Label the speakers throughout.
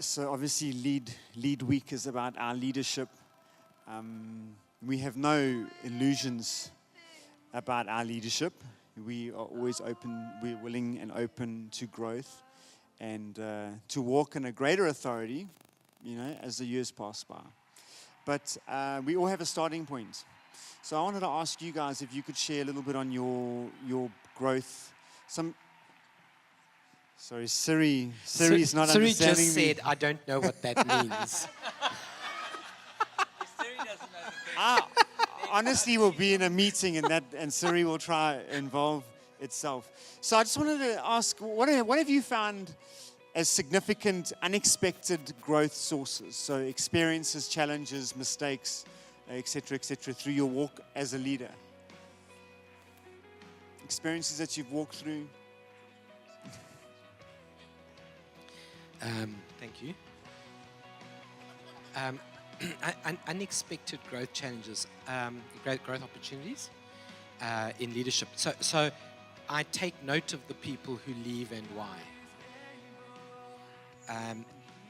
Speaker 1: So obviously lead week is about our leadership. We have no illusions about our leadership. We are always open, we're willing and open to growth and to walk in a greater authority, as the years pass by. But we all have a starting point. So I wanted to ask you guys if you could share a little bit on your growth. Sorry, Siri's not
Speaker 2: Siri
Speaker 1: understanding
Speaker 2: just
Speaker 1: me.
Speaker 2: said, I don't know what that means.
Speaker 3: Siri doesn't know the
Speaker 1: Honestly, we'll be in a meeting and Siri will try involve itself. So I just wanted to ask, what have you found as significant, unexpected growth sources? So experiences, challenges, mistakes, et cetera, through your walk as a leader. Experiences that you've walked through.
Speaker 2: Thank you. Unexpected growth challenges, great growth opportunities in leadership. So I take note of the people who leave and why.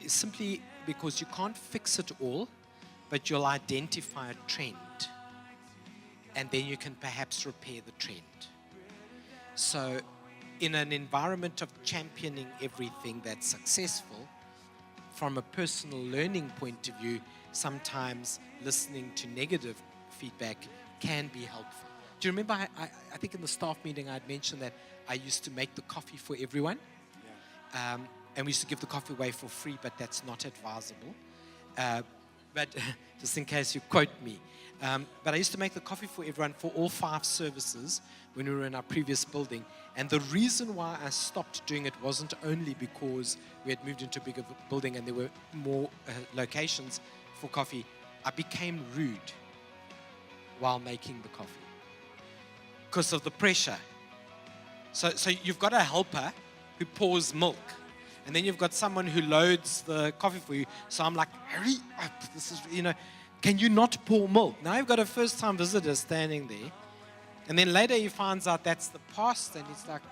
Speaker 2: Simply because you can't fix it all, but you'll identify a trend, and then you can perhaps repair the trend. So in an environment of championing everything that's successful, from a personal learning point of view, sometimes listening to negative feedback can be helpful. Do you remember, I think in the staff meeting I had mentioned that I used to make the coffee for everyone? Yeah. And we used to give the coffee away for free, but that's not advisable. But just in case you quote me. But I used to make the coffee for everyone for all 5 services when we were in our previous building. And the reason why I stopped doing it wasn't only because we had moved into a bigger building and there were more locations for coffee. I became rude while making the coffee because of the pressure. So you've got a helper who pours milk, and then you've got someone who loads the coffee for you. So I'm like, hurry up. This is, can you not pour milk? Now you've got a first-time visitor standing there. And then later he finds out that's the pastor, and he's like,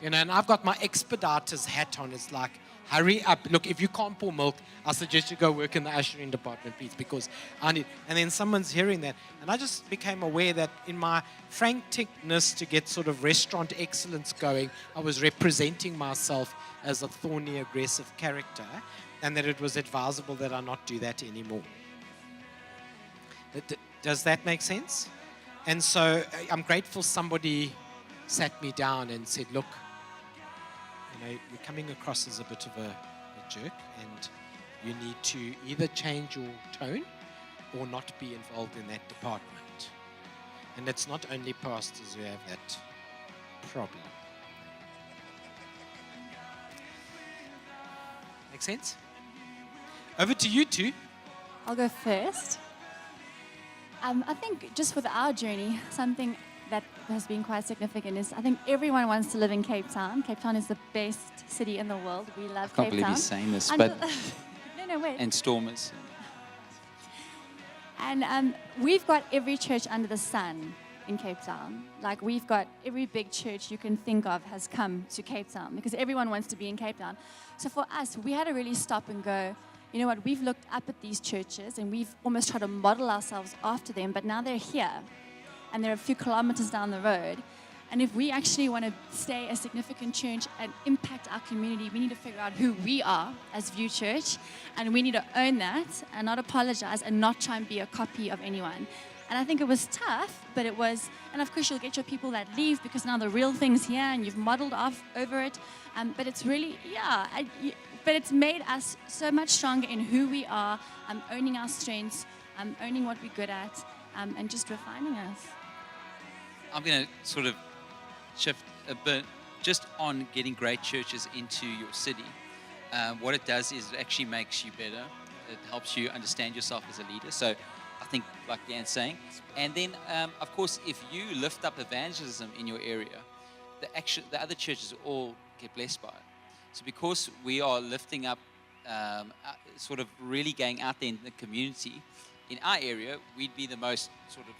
Speaker 2: and I've got my expediter's hat on. It's like, hurry up. Look, if you can't pour milk, I suggest you go work in the ushering department, please, because I need. And then someone's hearing that. And I just became aware that in my franticness to get sort of restaurant excellence going, I was representing myself as a thorny, aggressive character, and that it was advisable that I not do that anymore. Does that make sense? And so I'm grateful somebody sat me down and said, look, you're coming across as a bit of a jerk, and you need to either change your tone or not be involved in that department. And it's not only pastors who have that problem. Make sense? Over to you two.
Speaker 4: I'll go first. I think just with our journey, something that has been quite significant is I think everyone wants to live in Cape Town. Cape Town is the best city in the world. We love Cape Town.
Speaker 3: I can't believe he's saying this, but
Speaker 4: no, wait.
Speaker 3: And Stormers.
Speaker 4: And we've got every church under the sun in Cape Town. Like we've got every big church you can think of has come to Cape Town because everyone wants to be in Cape Town. So for us, we had to really stop and go, you know what, we've looked up at these churches and we've almost tried to model ourselves after them, but now they're here and they're a few kilometers down the road. And if we actually want to stay a significant church and impact our community, we need to figure out who we are as View Church, and we need to own that and not apologize and not try and be a copy of anyone. And I think it was tough, but it was, and of course you'll get your people that leave because now the real thing's here and you've modeled off over it. But it's really, but it's made us so much stronger in who we are, owning our strengths, owning what we're good at, and just refining us.
Speaker 3: I'm going to sort of shift a bit just on getting great churches into your city. What it does is it actually makes you better. It helps you understand yourself as a leader. So I think, like Dan's saying, and then, of course, if you lift up evangelism in your area, the other churches all get blessed by it. So because we are lifting up, sort of really going out there in the community, in our area, we'd be the most sort of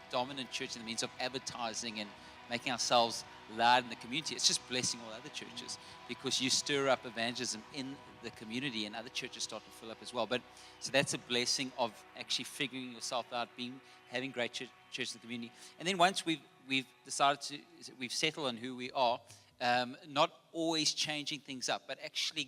Speaker 3: dominant church in the means of advertising and making ourselves loud in the community. It's just blessing all other churches because you stir up evangelism in the community and other churches start to fill up as well. But so that's a blessing of actually figuring yourself out, having great church in the community. And then once we've decided we've settled on who we are, not always changing things up, but actually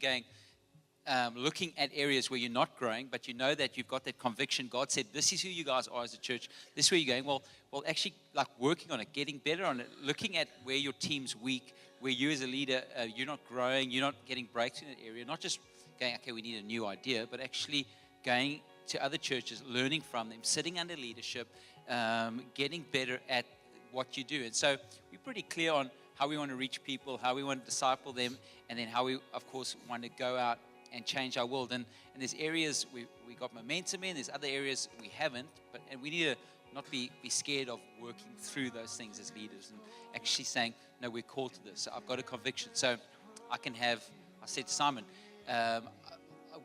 Speaker 3: looking at areas where you're not growing, but you know that you've got that conviction. God said, this is who you guys are as a church. This is where you're going. Well, actually, like working on it, getting better on it, looking at where your team's weak, where you as a leader, you're not growing, you're not getting breakthrough in that area. Not just going, okay, we need a new idea, but actually going to other churches, learning from them, sitting under leadership, getting better at what you do. And so we're pretty clear on how we want to reach people, how we want to disciple them, and then how we, of course, want to go out and change our world. And there's areas we got momentum in, there's other areas we haven't, and we need to not be scared of working through those things as leaders and actually saying, no, we're called to this. So I've got a conviction. So I said to Simon,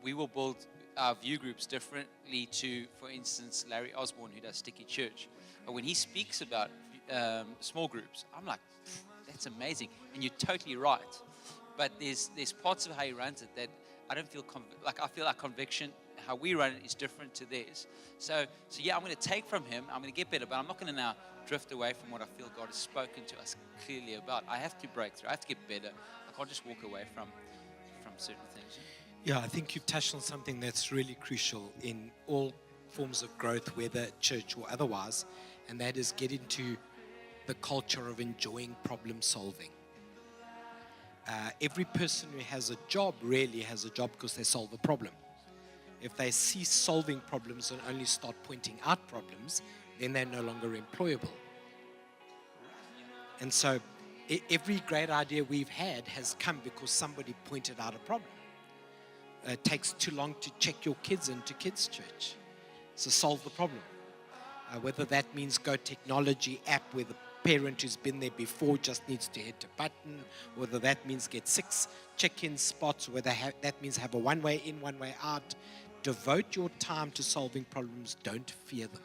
Speaker 3: we will build our view groups differently to, for instance, Larry Osborne, who does Sticky Church. But when he speaks about small groups, I'm like, that's amazing. And you're totally right. But there's parts of how he runs it that I don't feel I feel like conviction, how we run it is different to theirs. So yeah, I'm going to take from him. I'm going to get better, but I'm not going to now drift away from what I feel God has spoken to us clearly about. I have to break through. I have to get better. I can't just walk away from certain things.
Speaker 2: Yeah, I think you've touched on something that's really crucial in all forms of growth, whether church or otherwise, and that is get into the culture of enjoying problem solving. Every person who has a job really has a job because they solve a problem. If they cease solving problems and only start pointing out problems, then they're no longer employable. And so every great idea we've had has come because somebody pointed out a problem. It takes too long to check your kids into kids' church. So solve the problem. Whether that means go technology app where the parent who's been there before just needs to hit a button, whether that means get 6 check-in spots, whether that means have a one-way in, one-way out. Devote your time to solving problems. Don't fear them.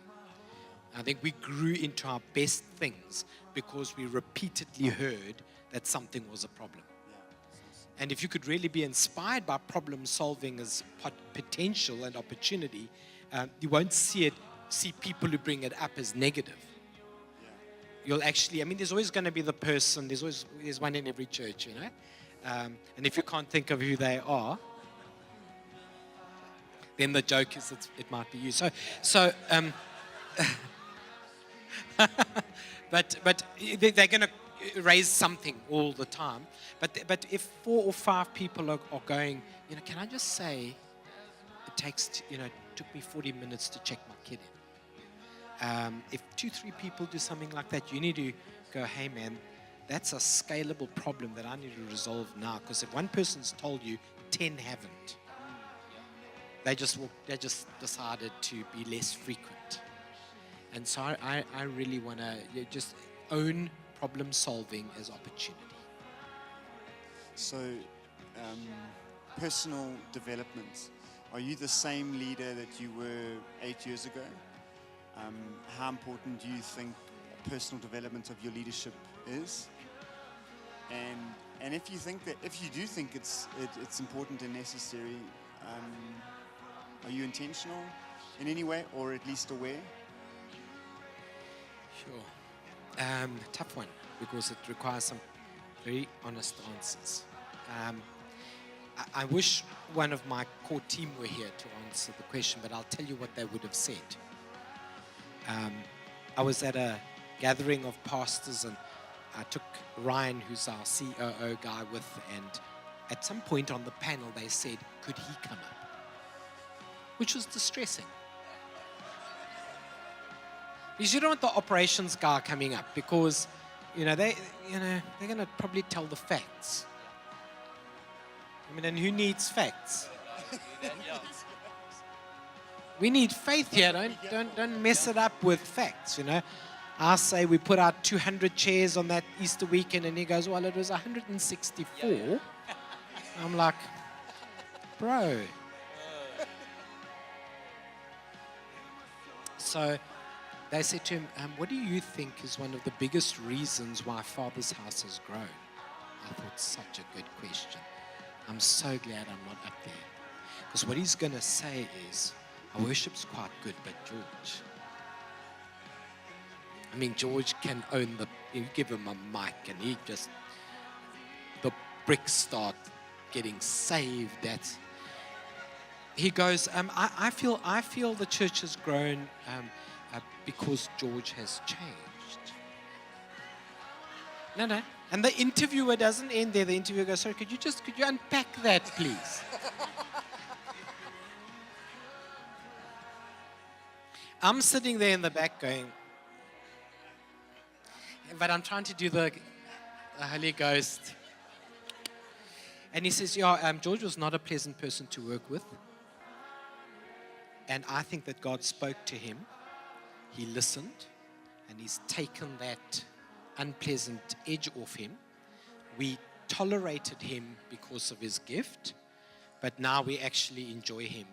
Speaker 2: I think we grew into our best things because we repeatedly heard that something was a problem. And if you could really be inspired by problem solving as potential and opportunity, you won't see people who bring it up as negative. You'll actually, there's always going to be the person, there's one in every church, you know. And if you can't think of who they are, then the joke is it might be you. But they're going to raise something all the time. But if 4 or 5 people are going, can I just say, it took me 40 minutes to check my kid in. If 2-3 people do something like that, you need to go, hey man, that's a scalable problem that I need to resolve now. Because if one person's told you, 10 haven't. They just decided to be less frequent. And so I really want to just own problem solving as opportunity.
Speaker 1: So, personal development. Are you the same leader that you were 8 years ago? How important do you think personal development of your leadership is? And if you do think it's important and necessary, are you intentional in any way, or at least aware?
Speaker 2: Sure. Tough one, because it requires some very honest answers. I wish one of my core team were here to answer the question, but I'll tell you what they would have said. I was at a gathering of pastors, and I took Ryan, who's our COO guy, with, and at some point on the panel they said, could he come up? Which was distressing. Because you don't want the operations guy coming up, because they're going to probably tell the facts. And who needs facts? We need faith here. Don't mess it up with facts. I say we put out 200 chairs on that Easter weekend, and he goes, well, it was 164. Yeah. I'm like, bro. So they said to him, what do you think is one of the biggest reasons why Father's house has grown? I thought, such a good question. I'm so glad I'm not up there. Because what he's going to say is, our worship's quite good, but George, I mean, George can own you give him a mic and he just, the bricks start getting saved. He goes, I feel the church has grown because George has changed. No. And the interviewer doesn't end there. The interviewer goes, sorry, could you unpack that, please? I'm sitting there in the back going, but I'm trying to do the Holy Ghost. And he says, George was not a pleasant person to work with. And I think that God spoke to him. He listened. And he's taken that unpleasant edge off him. We tolerated him because of his gift. But now we actually enjoy him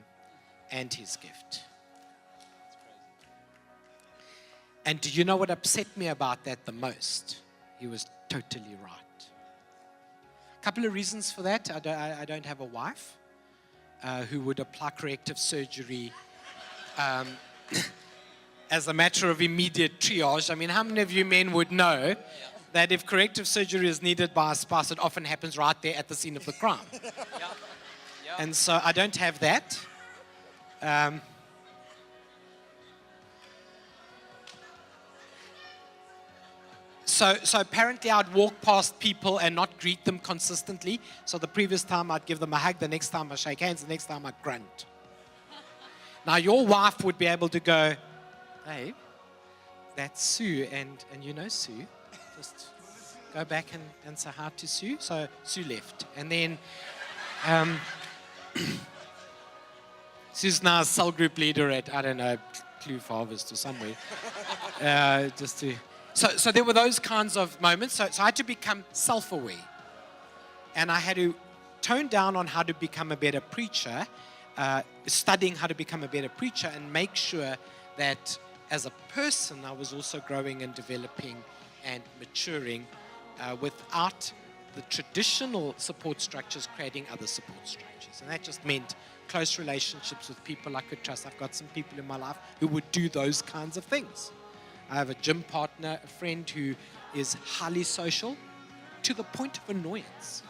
Speaker 2: and his gift. And do you know what upset me about that the most? He was totally right. A couple of reasons for that. I don't have a wife who would apply corrective surgery as a matter of immediate triage. I mean, how many of you men would know that if corrective surgery is needed by a spouse, it often happens right there at the scene of the crime? And so I don't have that. So apparently I'd walk past people and not greet them consistently. So the previous time I'd give them a hug, the next time I'd shake hands, the next time I'd grunt. Now your wife would be able to go, hey, that's Sue, and you know Sue. Just go back and say hi to Sue. So Sue left. And then Sue's now a cell group leader at, I don't know, Kloof Harvest or somewhere. So there were those kinds of moments. So I had to become self-aware. And I had to tone down on how to become a better preacher, studying how to become a better preacher, and make sure that as a person I was also growing and developing and maturing without the traditional support structures creating other support structures. And that just meant close relationships with people I could trust. I've got some people in my life who would do those kinds of things. I have a gym partner, a friend who is highly social to the point of annoyance.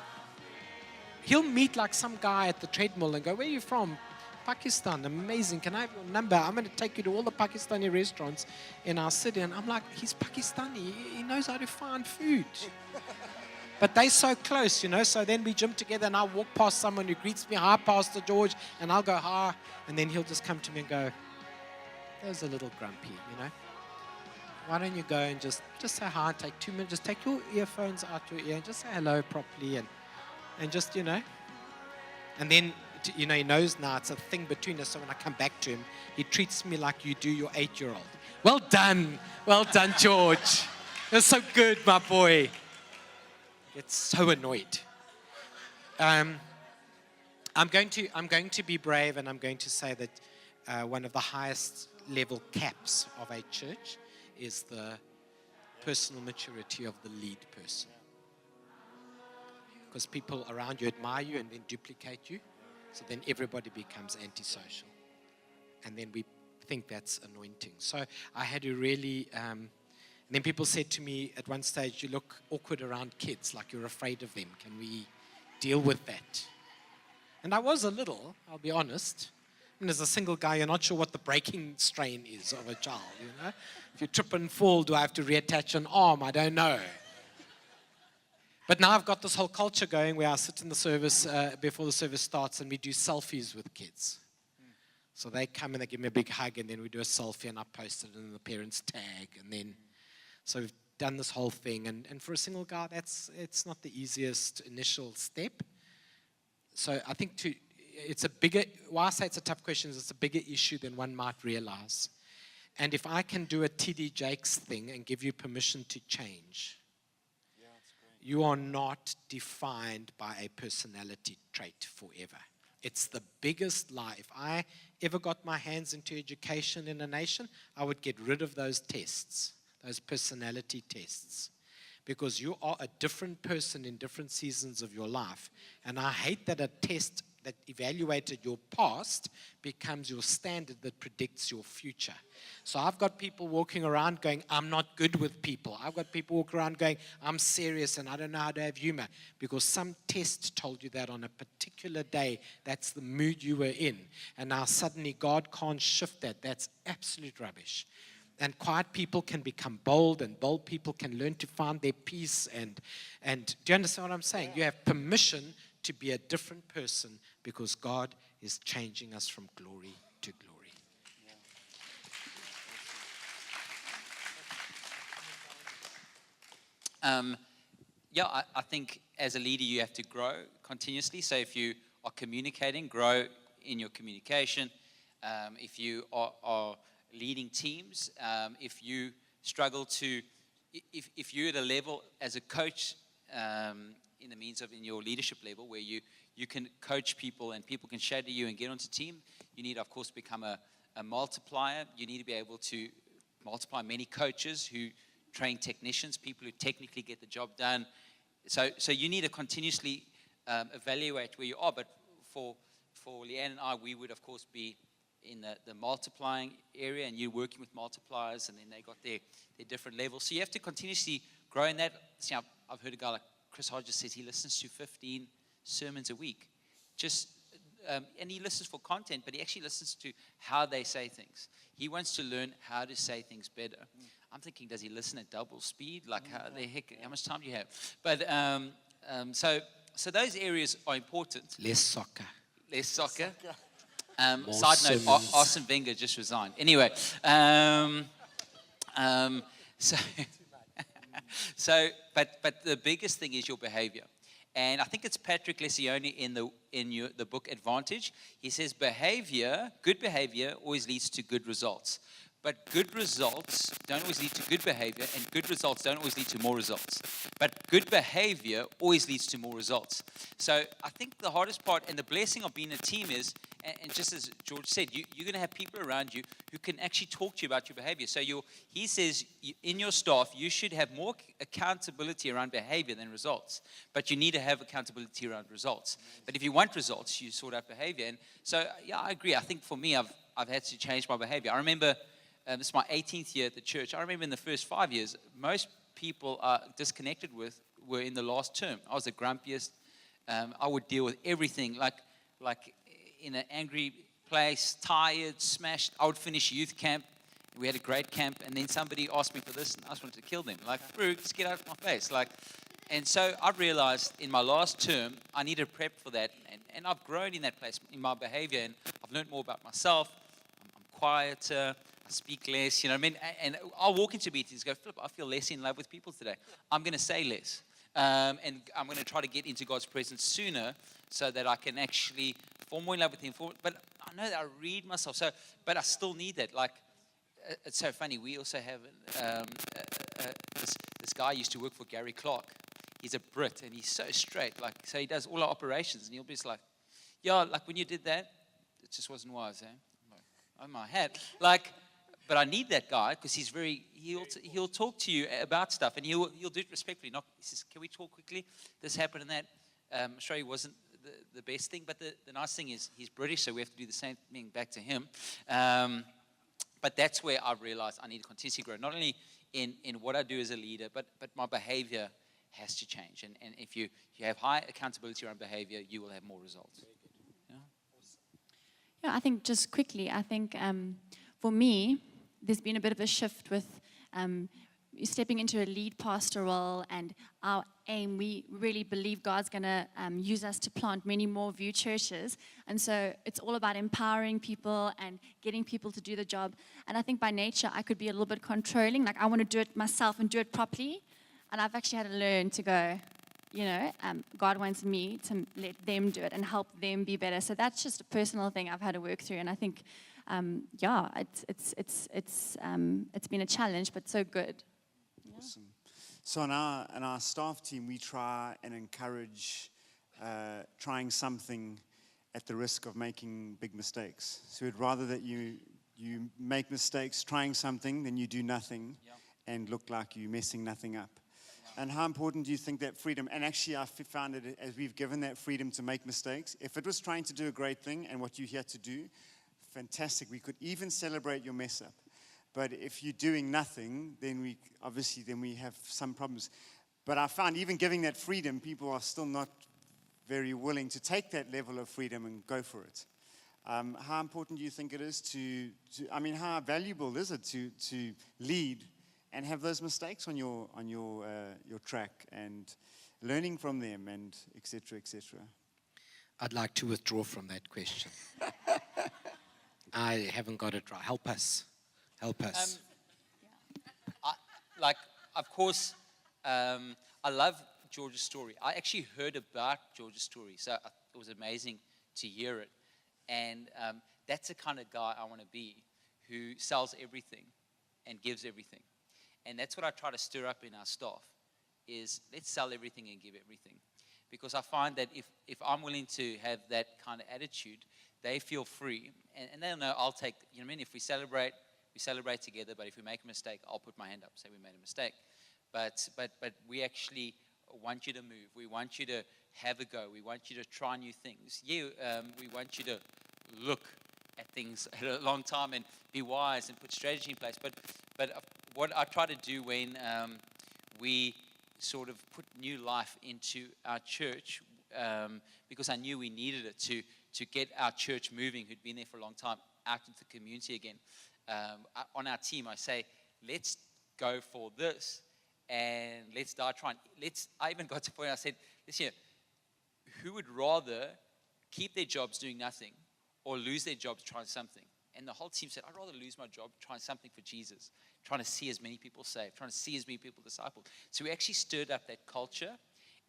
Speaker 2: He'll meet like some guy at the treadmill and go, where are you from? Pakistan, amazing. Can I have your number? I'm going to take you to all the Pakistani restaurants in our city. And I'm like, he's Pakistani. He knows how to find food. But they're so close, you know. So then we gym together and I'll walk past someone who greets me, hi, Pastor George. And I'll go, hi. And then he'll just come to me and go, there's a little grumpy, you know. Why don't you go and just say hi, take 2 minutes, just take your earphones out your ear and just say hello properly and just, you know. And then, you know, he knows now it's a thing between us. So when I come back to him, he treats me like you do your 8-year-old. Well done, George. You're so good, my boy. Gets so annoyed. I'm going to be brave, and I'm going to say that one of the highest level caps of a church is the personal maturity of the lead person. Because people around you admire you and then duplicate you. So then everybody becomes antisocial. And then we think that's anointing. So I had to really, and then people said to me at one stage, you look awkward around kids, like you're afraid of them. Can we deal with that? And I was a little, I'll be honest. And as a single guy, you're not sure what the breaking strain is of a child, you know. If you trip and fall, do I have to reattach an arm? I don't know. But now I've got this whole culture going where I sit in the service before the service starts and we do selfies with kids. So they come and they give me a big hug and then we do a selfie and I post it and the parents tag. And then, so we've done this whole thing. And for a single guy, it's not the easiest initial step. So I think it's a bigger, why I say it's a tough question is it's a bigger issue than one might realize. And if I can do a T.D. Jakes thing and give you permission to change, you are not defined by a personality trait forever. It's the biggest lie. If I ever got my hands into education in a nation, I would get rid of those tests, those personality tests. Because you are a different person in different seasons of your life. And I hate that a test that evaluated your past becomes your standard that predicts your future. So I've got people walking around going, I'm not good with people. I've got people walking around going, I'm serious and I don't know how to have humor. Because some test told you that on a particular day, that's the mood you were in. And now suddenly God can't shift that. That's absolute rubbish. And quiet people can become bold, and bold people can learn to find their peace. And do you understand what I'm saying? You have permission to be a different person because God is changing us from glory to glory.
Speaker 3: I think as a leader you have to grow continuously. So if you are communicating, grow in your communication. If you are leading teams, if you struggle to, if you're at a level as a coach in the means of in your leadership level where you can coach people and people can shadow you and get onto team, you need, of course, become a multiplier. You need to be able to multiply many coaches who train technicians, people who technically get the job done. So you need to continuously evaluate where you are. But for Leanne and I, we would, of course, be in the multiplying area, and you're working with multipliers, and then they got their different levels. So you have to continuously grow in that. See, I've heard a guy like Chris Hodges says he listens to 15 sermons a week. And he listens for content, but he actually listens to how they say things. He wants to learn how to say things better. I'm thinking, does he listen at double speed? Like, how much time do you have? But so those areas are important.
Speaker 2: Less soccer.
Speaker 3: Side note, Arsene Wenger just resigned. Anyway, but the biggest thing is your behavior. And I think it's Patrick Lencioni in the book Advantage. He says good behavior always leads to good results. But good results don't always lead to good behavior, and good results don't always lead to more results. But good behavior always leads to more results. So I think the hardest part and the blessing of being a team is, and just as George said, you're going to have people around you who can actually talk to you about your behavior. So he says in your staff, you should have more accountability around behavior than results. But you need to have accountability around results. But if you want results, you sort out behavior. And so, yeah, I agree. I think for me, I've had to change my behavior. I remember, this is my 18th year at the church. I remember in the first 5 years, most people are disconnected with were in the last term. I was the grumpiest. I would deal with everything like in an angry place, tired, smashed. I would finish youth camp. We had a great camp, and then somebody asked me for this, and I just wanted to kill them. Like, bro, just get out of my face. And so I realized in my last term, I needed to prep for that, and I've grown in that place, in my behavior, and I've learned more about myself. I'm quieter. I speak less, you know what I mean? And I'll walk into meetings and go, Philip, I feel less in love with people today. I'm going to say less. And I'm going to try to get into God's presence sooner so that I can actually fall more in love with Him. But I know that I read myself, but I still need that. Like, it's so funny. We also have this guy used to work for Gary Clark. He's a Brit, and he's so straight. Like, so he does all our operations, and he'll be just like, yeah, like when you did that, it just wasn't wise, eh? I'm like, oh my head. Like, but I need that guy because he'll talk to you about stuff, and he'll do it respectfully. He says, can we talk quickly? This happened and that. I'm sure he wasn't the best thing, but the nice thing is he's British, so we have to do the same thing back to him. But that's where I've realized I need to continuously grow, not only in what I do as a leader, but my behavior has to change. And if you have high accountability around behavior, you will have more results.
Speaker 4: Yeah, I think just quickly, I think for me, there's been a bit of a shift with stepping into a lead pastor role, and our aim, we really believe God's going to use us to plant many more View churches. And so it's all about empowering people and getting people to do the job. And I think by nature, I could be a little bit controlling. Like, I want to do it myself and do it properly. And I've actually had to learn to go, God wants me to let them do it and help them be better. So that's just a personal thing I've had to work through. And I think, it's been a challenge, but so good.
Speaker 1: Awesome. So in our staff team, we try and encourage trying something at the risk of making big mistakes. So we'd rather that you make mistakes trying something than you do nothing and look like you're messing nothing up. And how important do you think that freedom, and actually I found it as we've given that freedom to make mistakes, if it was trying to do a great thing and what you're here to do, fantastic, we could even celebrate your mess up. But if you're doing nothing, then we have some problems. But I found even giving that freedom, people are still not very willing to take that level of freedom and go for it. How important do you think it is how valuable is it to lead and have those mistakes on your track and learning from them and et cetera, et cetera?
Speaker 2: I'd like to withdraw from that question. I haven't got it right. Help us. Help us.
Speaker 3: Of course, I love George's story. I actually heard about George's story, so it was amazing to hear it. And that's the kind of guy I want to be, who sells everything and gives everything. And that's what I try to stir up in our staff, is let's sell everything and give everything. Because I find that if I'm willing to have that kind of attitude, they feel free. And they'll know I'll take, you know what I mean? If we celebrate together, but if we make a mistake, I'll put my hand up, say we made a mistake. But we actually want you to move. We want you to have a go. We want you to try new things. We want you to look at things a long time and be wise and put strategy in place. But what I try to do when we sort of put new life into our church, because I knew we needed it to get our church moving, who'd been there for a long time, out into the community again. On our team, I say, let's go for this and let's die trying. I even got to the point I said, listen, who would rather keep their jobs doing nothing or lose their jobs trying something? And the whole team said, I'd rather lose my job trying something for Jesus, trying to see as many people saved, trying to see as many people discipled. So we actually stirred up that culture.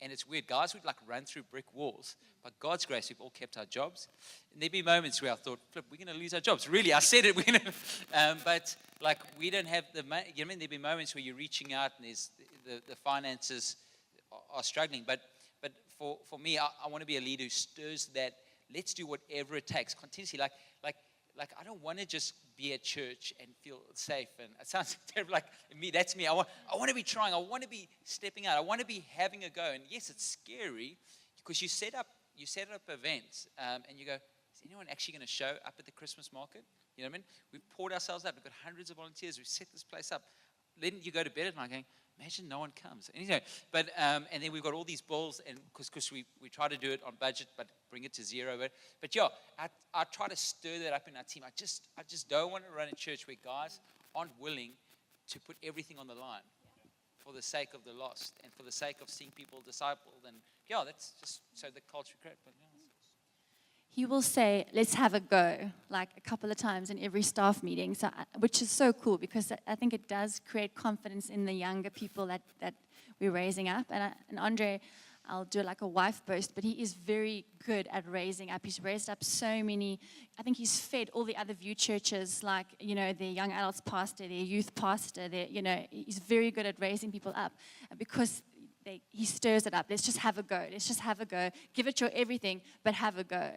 Speaker 3: And it's weird. Guys would run through brick walls. By God's grace, we've all kept our jobs. And there'd be moments where I thought, flip, we're going to lose our jobs. Really, I said it. We're going to, but we don't have the money. You know what I mean? There'd be moments where you're reaching out and there's the finances are struggling. But for me, I want to be a leader who stirs that. Let's do whatever it takes continuously. I don't want to just be at church and feel safe. And it sounds terrible, like me. That's me. I want to be trying. I want to be stepping out. I want to be having a go. And yes, it's scary because you set up events and you go, is anyone actually going to show up at the Christmas market? You know what I mean? We've poured ourselves out. We've got hundreds of volunteers. We've set this place up. Then you go to bed at night going, imagine no one comes. Anyway, but and then we've got all these bowls, and because we try to do it on budget, but bring it to zero. But yeah, I try to stir that up in our team. I just don't want to run a church where guys aren't willing to put everything on the line for the sake of the lost and for the sake of seeing people discipled. And yeah, that's just so the culture creates. But yeah.
Speaker 4: He will say, let's have a go, like a couple of times in every staff meeting, which is so cool because I think it does create confidence in the younger people that we're raising up. And Andre, I'll do like a wife boast, but he is very good at raising up. He's raised up so many. I think he's fed all the other View churches, like, you know, their young adults pastor, their youth pastor, he's very good at raising people up because he stirs it up. Let's just have a go. Let's just have a go. Give it your everything, but have a go.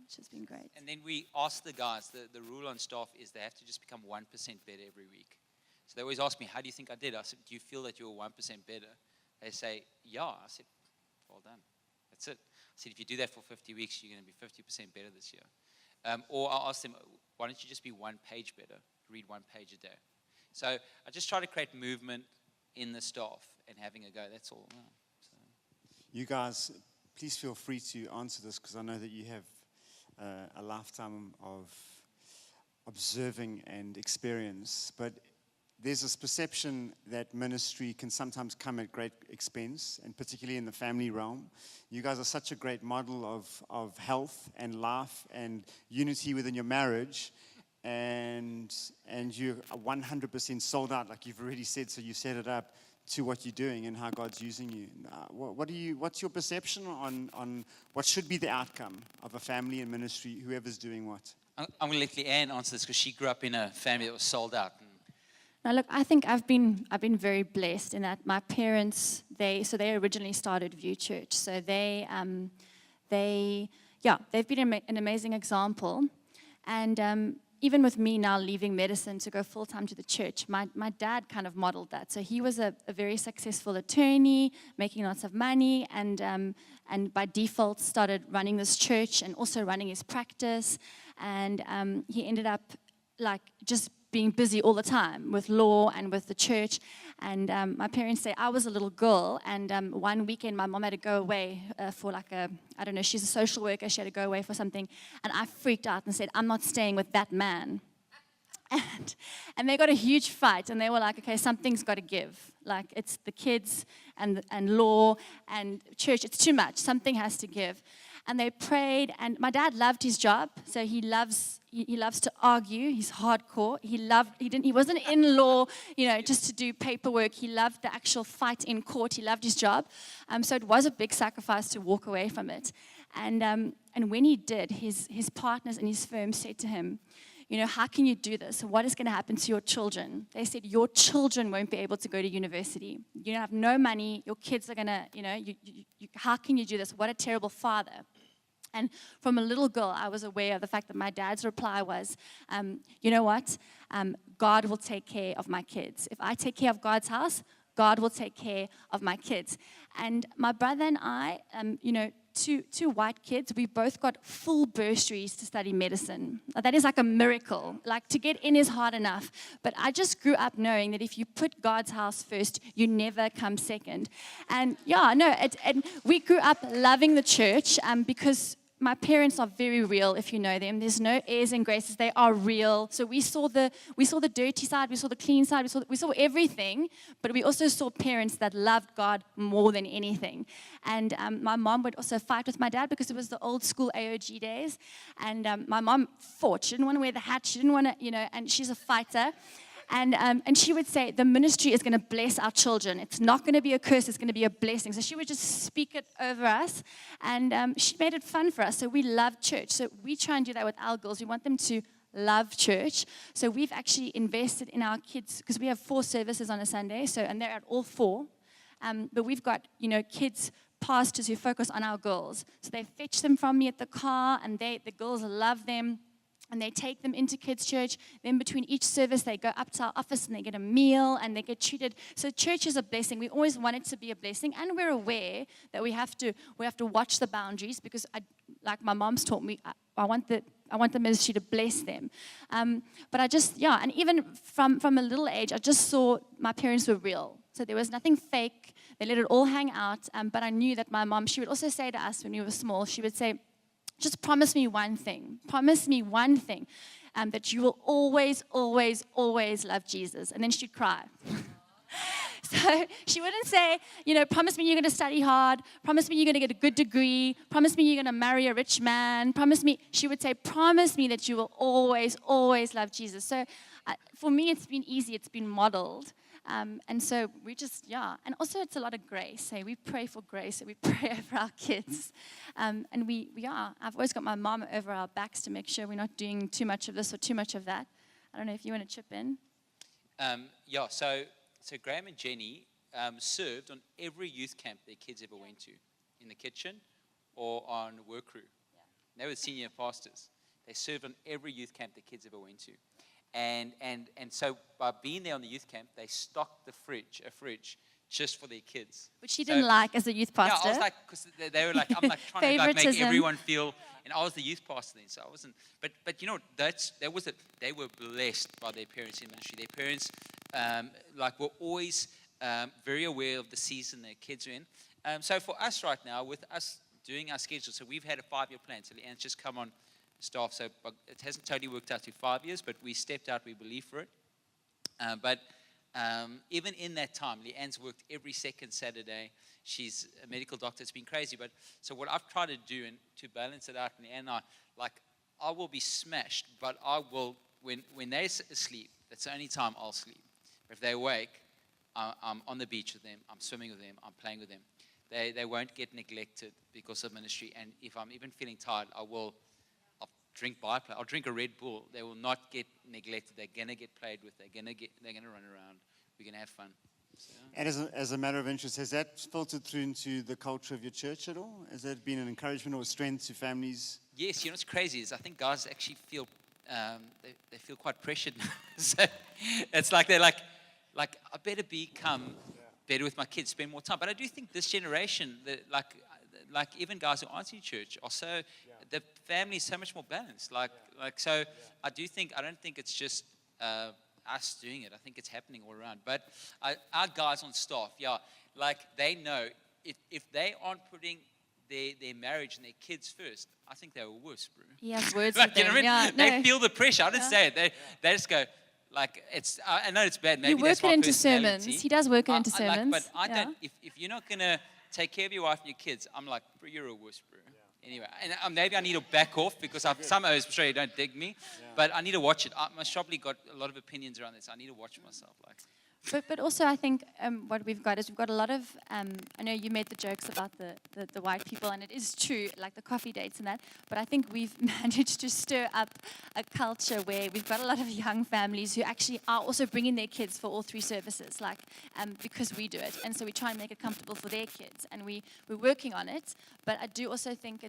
Speaker 4: It's just been great.
Speaker 3: And then we ask the guys, the rule on staff is they have to just become 1% better every week. So they always ask me, how do you think I did? I said, do you feel that you're 1% better? They say, yeah. I said, well done. That's it. I said, if you do that for 50 weeks, you're going to be 50% better this year. Or I'll ask them, why don't you just be 1 page better? Read 1 page a day. So I just try to create movement in the staff and having a go. That's all. So.
Speaker 1: You guys, please feel free to answer this because I know that you have a lifetime of observing and experience. But there's this perception that ministry can sometimes come at great expense, and particularly in the family realm. You guys are such a great model of health and life and unity within your marriage. And you're 100% sold out, like you've already said, so you set it up to what you're doing and how God's using you. What's your perception on what should be the outcome of a family and ministry, whoever's doing what?
Speaker 3: I'm going to let Leanne answer this because she grew up in a family that was sold out.
Speaker 4: Now, look, I think I've been very blessed in that my parents, they originally started View Church, so they yeah, they've been an amazing example. And even with me now leaving medicine to go full-time to the church, my dad kind of modeled that. So he was a very successful attorney, making lots of money, and by default started running this church and also running his practice. And he ended up like just being busy all the time with law and with the church. And my parents say I was a little girl, and one weekend my mom had to go away for like I don't know, she's a social worker, she had to go away for something, and I freaked out and said, I'm not staying with that man. And they got a huge fight, and they were like, okay, something's got to give. Like, it's the kids and law and church, it's too much, something has to give. And they prayed, and my dad loved his job, so he loves to argue. He's hardcore. He wasn't in law, just to do paperwork. He loved the actual fight in court. He loved his job. So it was a big sacrifice to walk away from it. And when he did, his partners in his firm said to him, how can you do this? What is going to happen to your children? They said, your children won't be able to go to university. You have no money. Your kids are going to, how can you do this? What a terrible father. And from a little girl, I was aware of the fact that my dad's reply was, you know what? God will take care of my kids. If I take care of God's house, God will take care of my kids. And my brother and I, two white kids, we both got full bursaries to study medicine. That is like a miracle. Like, to get in is hard enough. But I just grew up knowing that if you put God's house first, you never come second. And and we grew up loving the church because my parents are very real, if you know them. There's no airs and graces. They are real. So we saw the dirty side, we saw the clean side, we saw everything, but we also saw parents that loved God more than anything. And my mom would also fight with my dad because it was the old school AOG days. And my mom fought. She didn't want to wear the hat. She didn't want to, and she's a fighter. And she would say, the ministry is going to bless our children. It's not going to be a curse. It's going to be a blessing. So she would just speak it over us. And she made it fun for us. So we love church. So we try and do that with our girls. We want them to love church. So we've actually invested in our kids, because we have 4 services on a Sunday. And they're at all 4. But we've got, kids, pastors who focus on our girls. So they fetch them from me at the car, and the girls love them. And they take them into kids' church. Then between each service, they go up to our office and they get a meal and they get treated. So church is a blessing. We always want it to be a blessing, and we're aware that we have to watch the boundaries, because like my mom's taught me, I want the ministry to bless them. But and even from a little age, I just saw my parents were real. So there was nothing fake. They let it all hang out. But I knew that my mom, she would also say to us when we were small, she would say, just promise me one thing. Promise me one thing, that you will always, always, always love Jesus. And then she'd cry. So she wouldn't say, promise me you're going to study hard. Promise me you're going to get a good degree. Promise me you're going to marry a rich man. Promise me. She would say, promise me that you will always, always love Jesus. So for me, it's been easy. It's been modeled. And so we just, and also it's a lot of grace. Hey, we pray for grace, so we pray over our kids. And I've always got my mom over our backs to make sure we're not doing too much of this or too much of that. I don't know if you want to chip in.
Speaker 3: So Graham and Jenny served on every youth camp their kids ever went to, in the kitchen or on work crew. Yeah. They were senior pastors. They served on every youth camp the kids ever went to. And so by being there on the youth camp, they stocked a fridge just for their kids.
Speaker 4: Which she didn't like as a youth pastor.
Speaker 3: Yeah, I was like, because they were like, I'm like trying to make everyone feel, and I was the youth pastor then, so I wasn't. But they were blessed by their parents in ministry. Their parents were always very aware of the season their kids are in. So for us right now, with us doing our schedule, so we've had a 5-year plan. So Leanne's just come on staff, so it hasn't totally worked out to 5 years, but we stepped out, we believe for it. But even in that time, Leanne's worked every second Saturday. She's a medical doctor. It's been crazy. But so what I've tried to do, and to balance it out, Leanne and I will be smashed, but I will, when they're asleep, that's the only time I'll sleep. If they're awake, I'm on the beach with them, I'm swimming with them, I'm playing with them. They won't get neglected because of ministry. And if I'm even feeling tired, I'll drink Biplay. I'll drink a Red Bull. They will not get neglected. They're gonna get played with. They're gonna run around. We're gonna have fun.
Speaker 1: And as a matter of interest, has that filtered through into the culture of your church at all? Has that been an encouragement or strength to families?
Speaker 3: Yes, what's crazy is I think guys actually feel they feel quite pressured. So it's like they're like I better become better with my kids, spend more time. But I do think this generation, like even guys who aren't in church, are so the family is so much more balanced. So I don't think it's just us doing it. I think it's happening all around. But our guys on staff, they know if they aren't putting their marriage and their kids first, I think they were worse, bro.
Speaker 4: Yes, words
Speaker 3: Like,
Speaker 4: with
Speaker 3: you know
Speaker 4: them.
Speaker 3: what I mean?
Speaker 4: Yeah,
Speaker 3: They
Speaker 4: no.
Speaker 3: feel the pressure. I didn't say it. They just go, like, it's. I know it's bad. Maybe
Speaker 4: You work
Speaker 3: that's
Speaker 4: it
Speaker 3: my
Speaker 4: into
Speaker 3: personality.
Speaker 4: sermons. He does work it into
Speaker 3: But
Speaker 4: sermons.
Speaker 3: I
Speaker 4: Yeah.
Speaker 3: don't. If you're not gonna take care of your wife and your kids, I'm like, bro, you're a worse, bro. Anyway, and maybe I need to back off because some Australia don't dig me, but I need to watch it. My Shopley got a lot of opinions around this. I need to watch myself. Like,
Speaker 4: But also, I think what we've got a lot of, I know you made the jokes about the white people, and it is true, like the coffee dates and that, but I think we've managed to stir up a culture where we've got a lot of young families who actually are also bringing their kids for all 3 services, because we do it. And so we try and make it comfortable for their kids, and we're working on it. But I do also think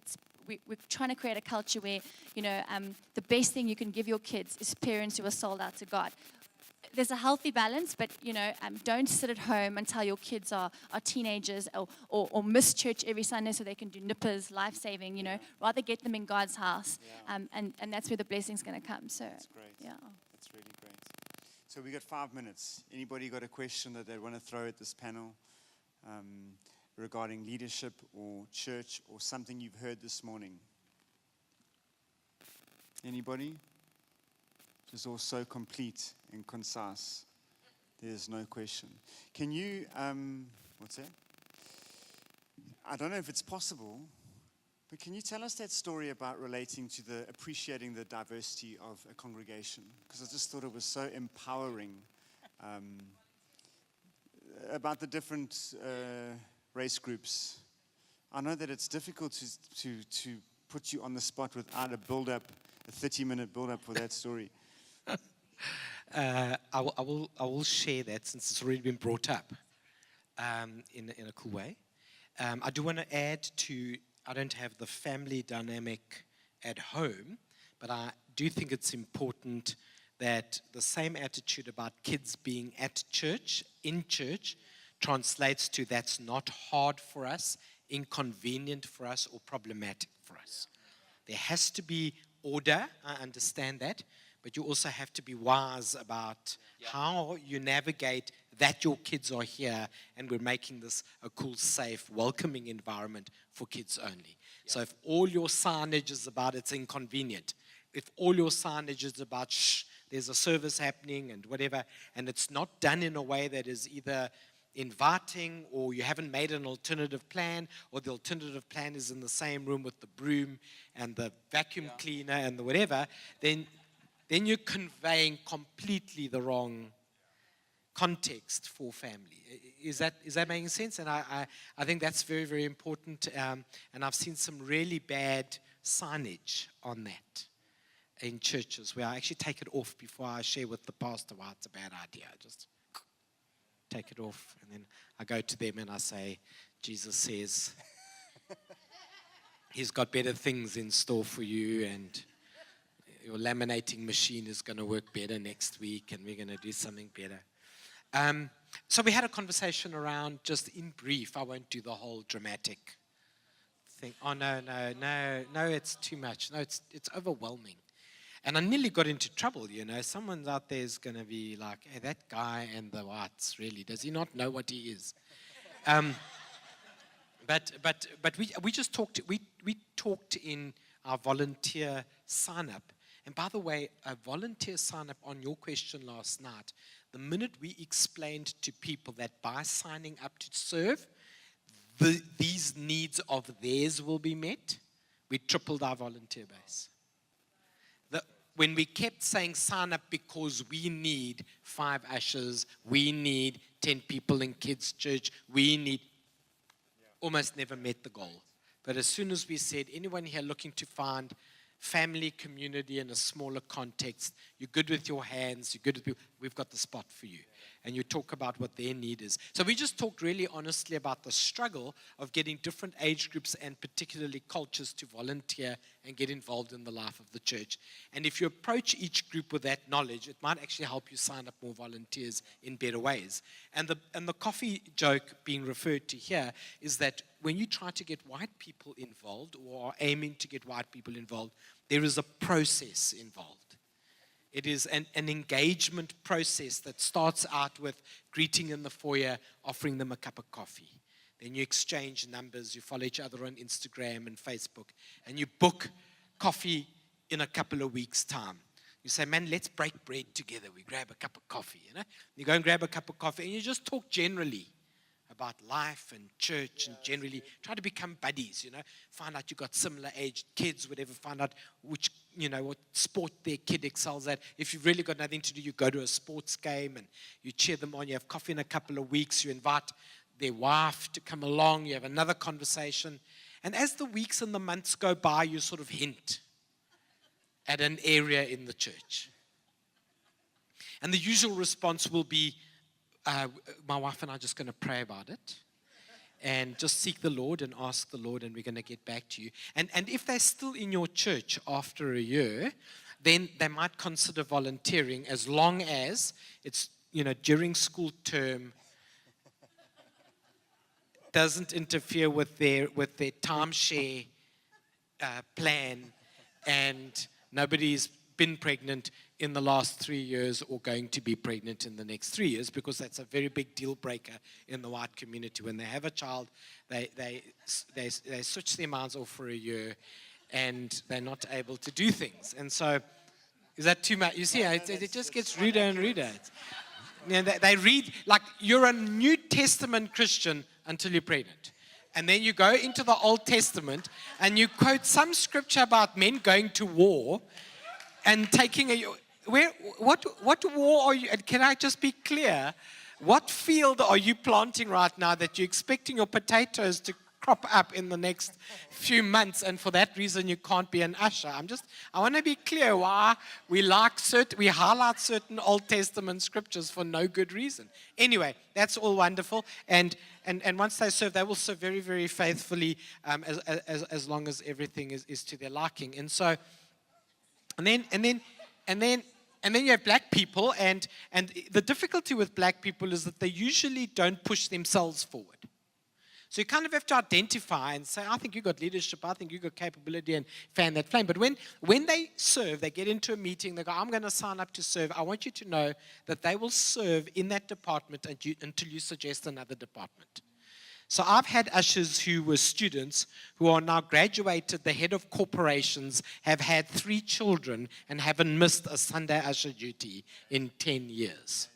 Speaker 4: we're trying to create a culture where, the best thing you can give your kids is parents who are sold out to God. There's a healthy balance, but don't sit at home until your kids are teenagers or miss church every Sunday so they can do nippers, life-saving. Rather get them in God's house, and that's where the blessing's going to come. So
Speaker 1: That's great.
Speaker 4: yeah.
Speaker 1: That's really great. So we got 5 minutes. Anybody got a question that they want to throw at this panel regarding leadership or church or something you've heard this morning? Anybody? Just all so complete and concise. There's no question. Can you, what's that? I don't know if it's possible, but can you tell us that story about relating to appreciating the diversity of a congregation? Because I just thought it was so empowering about the different race groups. I know that it's difficult to put you on the spot without a 30-minute build-up for that story.
Speaker 2: I will share that since it's already been brought up in a cool way. I do want to add I don't have the family dynamic at home, but I do think it's important that the same attitude about kids being at church, in church, translates to that's not hard for us, inconvenient for us, or problematic for us. There has to be order, I understand that, but you also have to be wise about how you navigate that your kids are here and we're making this a cool, safe, welcoming environment for kids only. So if all your signage is about it's inconvenient, if all your signage is about there's a service happening and whatever, and it's not done in a way that is either inviting or you haven't made an alternative plan, or the alternative plan is in the same room with the broom and the vacuum cleaner and the whatever, then you're conveying completely the wrong context for family. Is that making sense? And I think that's very, very important. And I've seen some really bad signage on that in churches where I actually take it off before I share with the pastor why it's a bad idea. I just take it off, and then I go to them and I say, Jesus says he's got better things in store for you, and your laminating machine is going to work better next week, and we're going to do something better. So we had a conversation around, just in brief, I won't do the whole dramatic thing. Oh, no, it's too much. No, it's overwhelming. And I nearly got into trouble, Someone out there is going to be like, hey, that guy and the whites, really, does he not know what he is? But we just talked, we talked in our volunteer sign-up. And by the way, a volunteer sign-up on your question last night, the minute we explained to people that by signing up to serve, these needs of theirs will be met, we tripled our volunteer base. When we kept saying sign up because we need 5 ushers, we need 10 people in kids' church, almost never met the goal. But as soon as we said, anyone here looking to find family, community in a smaller context, you're good with your hands, you're good with people, we've got the spot for you. and you talk about what their need is. So we just talked really honestly about the struggle of getting different age groups and particularly cultures to volunteer and get involved in the life of the church. And if you approach each group with that knowledge, it might actually help you sign up more volunteers in better ways. And the coffee joke being referred to here is that when you try to get white people involved or are aiming to get white people involved, there is a process involved. It is an engagement process that starts out with greeting in the foyer, offering them a cup of coffee. Then you exchange numbers, you follow each other on Instagram and Facebook, and you book coffee in a couple of weeks' time. You say, man, let's break bread together. We grab a cup of coffee, you know. You go and grab a cup of coffee, and you just talk generally about life and church and generally try to become buddies, you know. Find out you've got similar aged kids, whatever. Find out which, you know, what sport their kid excels at. If you've really got nothing to do, you go to a sports game and you cheer them on. You have coffee in a couple of weeks. You invite their wife to come along. You have another conversation. And as the weeks and the months go by, you sort of hint at an area in the church. And the usual response will be, my wife and I are just going to pray about it and just seek the Lord and ask the Lord, and we're going to get back to you. And if they're still in your church after a year, then they might consider volunteering, as long as it's, you know, during school term, doesn't interfere with their timeshare plan, and nobody's been pregnant in the last 3 years or going to be pregnant in the next 3 years, because that's a very big deal breaker in the white community. When they have a child, they switch their minds off for a year, and they're not able to do things. And so, is that too much? You see, it just gets ruder and ruder. You know, they read, like, you're a New Testament Christian until you're pregnant. And then you go into the Old Testament and you quote some scripture about men going to war and taking what war are you, and can I just be clear, what field are you planting right now that you're expecting your potatoes to crop up in the next few months, and for that reason you can't be an usher? I want to be clear why we highlight certain Old Testament scriptures for no good reason. Anyway, that's all wonderful, and once they serve, they will serve very, very faithfully, as long as everything is to their liking. And so, and then you have black people, and the difficulty with black people is that they usually don't push themselves forward. So you kind of have to identify and say, I think you got leadership, I think you got capability, and fan that flame. But when they serve, they get into a meeting, they go, I'm going to sign up to serve. I want you to know that they will serve in that department until you suggest another department. So I've had ushers who were students who are now graduated, the head of corporations, have had 3 children and haven't missed a Sunday usher duty in 10 years.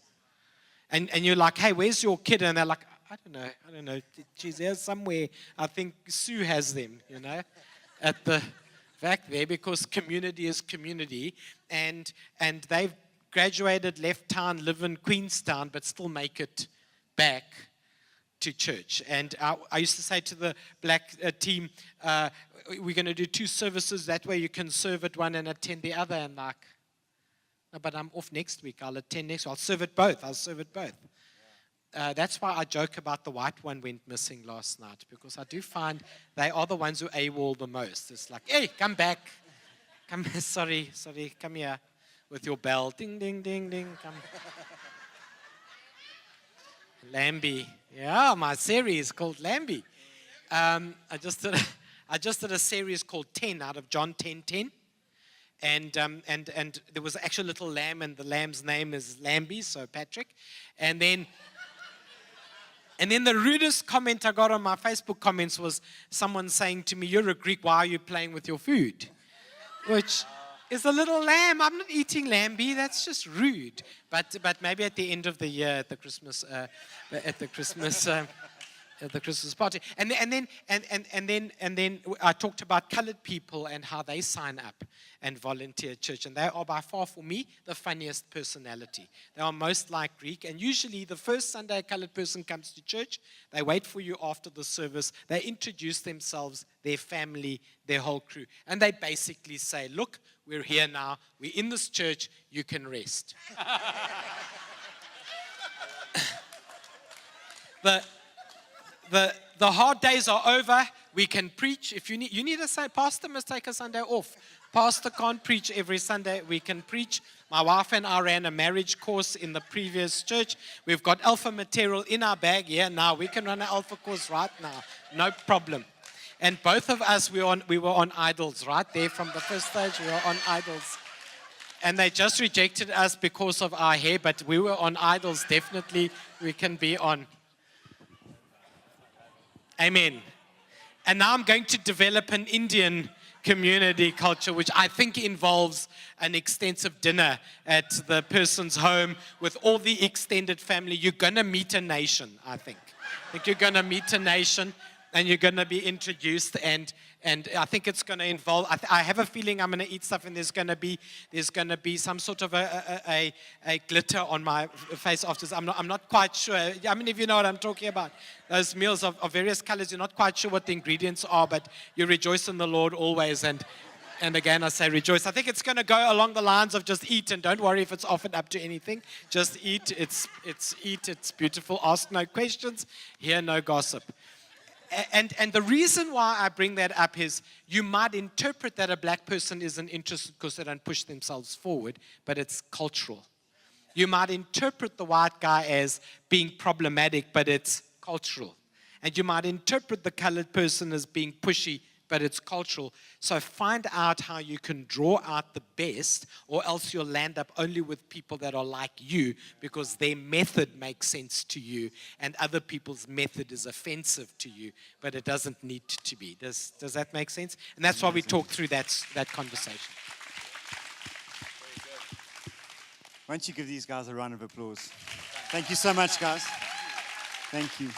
Speaker 2: And you're like, hey, where's your kid? And they're like, I don't know. Geez, there's somewhere. I think Sue has them, you know, at the back there, because community is community. And they've graduated, left town, live in Queenstown, but still make it back to church. And I used to say to the black team, we're going to do 2 services. That way you can serve at one and attend the other. And like, no, but I'm off next week. I'll attend next week. I'll serve at both. That's why I joke about the white one went missing last night, because I do find they are the ones who AWOL the most. It's like, hey, come back. Sorry, come here with your bell. Ding, ding, ding, ding. Come. Lambie. Yeah, my series called Lambie. I just did a series called 10 out of John 10:10. And there was actually a little lamb, and the lamb's name is Lambie, so Patrick. And then the rudest comment I got on my Facebook comments was someone saying to me, you're a Greek, why are you playing with your food? Which is a little lamb. I'm not eating Lambie, that's just rude. But maybe at the end of the year, at the Christmas party. And then I talked about colored people and how they sign up and volunteer at church. And they are by far, for me, the funniest personality. They are most like Greek. And usually the first Sunday a colored person comes to church, they wait for you after the service. They introduce themselves, their family, their whole crew. And they basically say, look, we're here now. We're in this church. You can rest. the hard days are over. We can preach. If you need to say, Pastor must take a Sunday off. Pastor can't preach every Sunday. We can preach. My wife and I ran a marriage course in the previous church. We've got alpha material in our bag here now. We can run an alpha course right now. No problem. And both of us, we were on Idols, right there from the first stage. We were on Idols. And they just rejected us because of our hair, but we were on Idols. Definitely we can be on. Amen. And now I'm going to develop an Indian community culture, which I think involves an extensive dinner at the person's home with all the extended family. You're going to meet a nation, I think. I think you're going to meet a nation and you're going to be introduced, and I think it's going to involve, I have a feeling I'm going to eat stuff and there's going to be some sort of a glitter on my face afterwards. I'm not quite sure. How many of you know what I'm talking about? Those meals of various colors, you're not quite sure what the ingredients are, but you rejoice in the Lord always. And again, I say rejoice. I think it's going to go along the lines of just eat, and don't worry if it's offered up to anything. Just eat. It's beautiful. Ask no questions. Hear no gossip. And the reason why I bring that up is you might interpret that a black person isn't interested because they don't push themselves forward, but it's cultural. You might interpret the white guy as being problematic, but it's cultural. And you might interpret the colored person as being pushy, but it's cultural. So find out how you can draw out the best, or else you'll land up only with people that are like you because their method makes sense to you and other people's method is offensive to you, but it doesn't need to be. Does that make sense? And that's why we talk through that conversation.
Speaker 1: Why don't you give these guys a round of applause? Thank you so much, guys. Thank you.